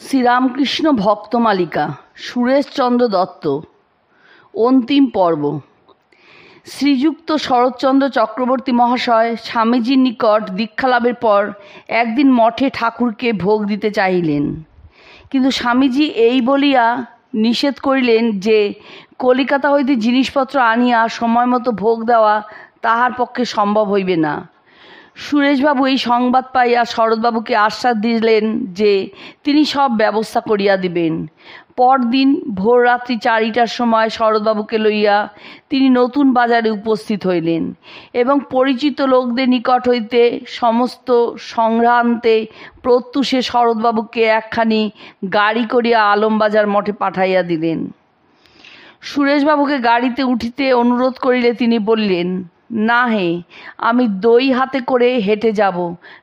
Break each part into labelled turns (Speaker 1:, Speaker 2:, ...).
Speaker 1: শ্রীরামকৃষ্ণ ভক্তমালিকা সুরেশচন্দ্র দত্ত অন্তিম পর্ব। শ্রীযুক্ত শরৎচন্দ্র চক্রবর্তী মহাশয় স্বামীজির নিকট দীক্ষালাভের পর একদিন মঠে ঠাকুরকে ভোগ দিতে চাহিলেন, কিন্তু স্বামীজি এই বলিয়া নিষেধ করিলেন যে কলিকাতা হইতে জিনিসপত্র আনিয়া সময় মতো ভোগ দেওয়া তাহার পক্ষে সম্ভব হইবে না। সুরেশবাবু এই সংবাদ পাইয়া শরৎবাবুকে আশ্বাস দিলেন যে তিনি সব ব্যবস্থা করিয়া দিবেন। পরদিন ভোররাত্রি 4টার সময় শরৎবাবুকে লইয়া তিনি নতুন বাজারে উপস্থিত হইলেন এবং পরিচিত লোকদের নিকট হইতে সমস্ত সংঘ্রান্তে প্রত্যুষে শরৎবাবুকে একখানি গাড়ি করিয়া আলমবাজার মঠে পাঠাইয়া দিলেন। সুরেশবাবুকে গাড়িতে উঠিতে অনুরোধ করিলে তিনি বললেন, না হে, আমি দই হাতে করে হেঁটে যাব,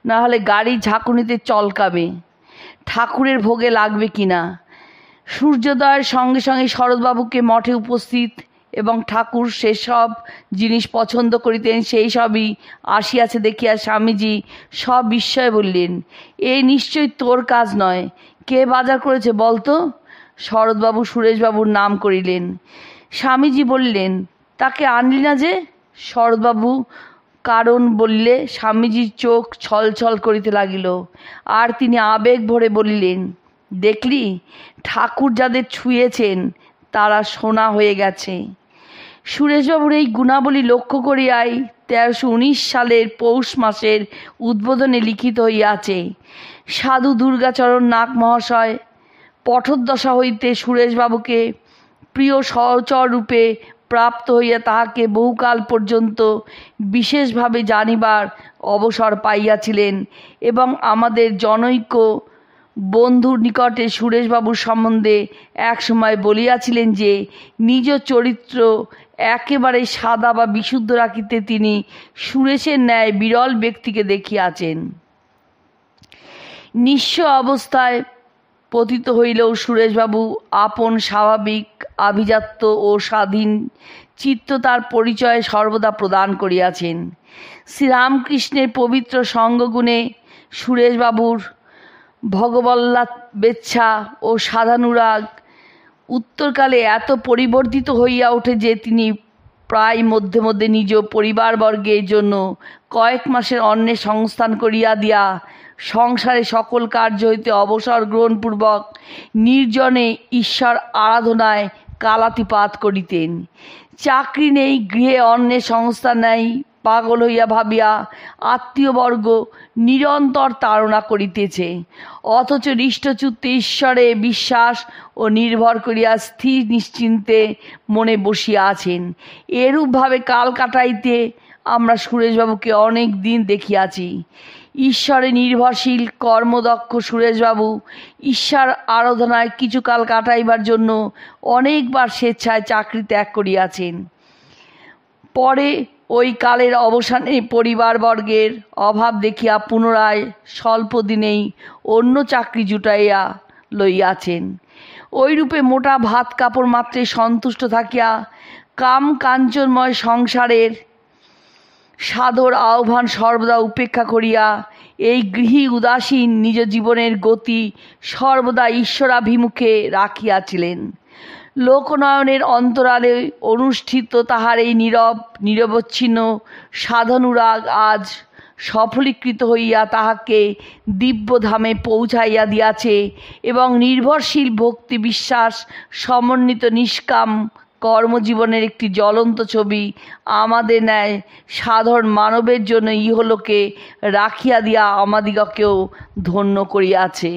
Speaker 1: না হলে গাড়ি ঝাঁকুনিতে চলকাবে, ঠাকুরের ভোগে লাগবে কিনা। সূর্যোদয়ের সঙ্গে সঙ্গে শরৎবাবুকে মঠে উপস্থিত এবং ঠাকুর সেসব জিনিস পছন্দ করিতেন সেই সবই আসিয়াছে দেখিয়া স্বামীজি সব বিস্ময়ে বললেন, এ নিশ্চয়ই তোর কাজ নয়, কে বাজার করেছে বলতো। শরৎবাবু সুরেশবাবুর নাম করিলেন। স্বামীজি বললেন, তাকে আনলি না যে? শরৎবাবু কারণ বললে স্বামীজির চোখ ছলছল করিতে লাগিল, আর তিনি আবেগ ভরে বলিলেন, দেখলি, ঠাকুর যাদের ছুঁয়েছেন তারা সোনা হয়ে গেছে। সুরেশবাবুর এই গুণাবলী লক্ষ্য করিয়াই 1319 সালের পৌষ মাসের উদ্বোধনে লিখিত হইয়াছে, সাধু দুর্গাচরণ নাগ মহাশয় পঠোদ্দশা হইতে সুরেশবাবুকে প্রিয় সহচর রূপে প্রাপ্ত হইয়া তাহাকে বহুকাল পর্যন্ত বিশেষভাবে জানিবার অবসর পাইয়াছিলেন এবং আমাদের জনৈক বন্ধুর নিকটে সুরেশবাবুর সম্বন্ধে এক সময় বলিয়াছিলেন যে নিজ চরিত্র একেবারে সাদা বা বিশুদ্ধ রাখিতে তিনি সুরেশের ন্যায় বিরল ব্যক্তিকে দেখিয়াছেন। নিঃস্ব অবস্থায় পতিত হইলেও সুরেশবাবু আপন স্বাভাবিক আভিজাত্য ও স্বাধীন চিত্ততার পরিচয় সর্বদা প্রদান করিয়াছেন। শ্রীরামকৃষ্ণের পবিত্র সঙ্গগুণে সুরেশবাবুর ভগবল্লাভেচ্ছা ও সাধানুরাগ উত্তরকালে এত পরিবর্তিত হইয়া ওঠে যে তিনি প্রায় মধ্যে মধ্যে নিজ পরিবারবর্গের জন্য কয়েক মাসের অন্নের সংস্থান করিয়া দিয়া সংসারে সকল কার্য হইতে অবসর গ্রহণপূর্বক নির্জনে ঈশ্বর আরাধনায় কালাতিপাত করিতেন। চাকরি নেই, গৃহে অন্নের সংস্থান নাই, পাগল হইয়া ভাবিয়া আত্মীয়বর্গ নিরন্তর তাড়না করিতেছে, অথচ হৃষ্টচিত্তে ঈশ্বরে বিশ্বাস ও নির্ভর করিয়া স্থির নিশ্চিন্তে মনে বসিয়া আছেন। এরূপভাবে কাল কাটাইতে আমরা সুরেশবাবুকে অনেক দিন দেখিয়াছি। ঈশ্বরে নির্ভরশীল কর্মদক্ষ সুরেশবাবু ঈশ্বর আরাধনায় কিছুকাল কাটাইবার জন্য অনেকবার স্বেচ্ছায় চাকরি ত্যাগ করিয়াছেন। পরে ওই কালের অবসানে পরিবারবর্গের অভাব দেখিয়া পুনরায় স্বল্প দিনেই অন্য চাকরি জুটাইয়া লইয়াছেন। ওইরূপে মোটা ভাত কাপড় মাত্রে সন্তুষ্ট থাকিয়া কাম কাঞ্চনময় সংসারের সাদর আহ্বান সর্বদা উপেক্ষা করিয়া এই গৃহী উদাসীন নিজ জীবনের গতি সর্বদা ঈশ্বরাভিমুখে রাখিয়াছিলেন। লোকনয়নের অন্তরালে অনুষ্ঠিত তাহার এই নীরব নিরবচ্ছিন্ন সাধনুরাগ আজ সফলীকৃত হইয়া তাহাকে দিব্যধামে পৌঁছাইয়া দিয়াছে এবং নির্ভরশীল ভক্তি বিশ্বাস সমন্বিত নিষ্কাম কর্মজীবনের একটি জ্বলন্ত ছবি আমাদের ন্যায় সাধারণ মানবের জন্য ইহলোকে রাখিয়া দিয়া আমাদিগকেও ধন্য করিয়াছে।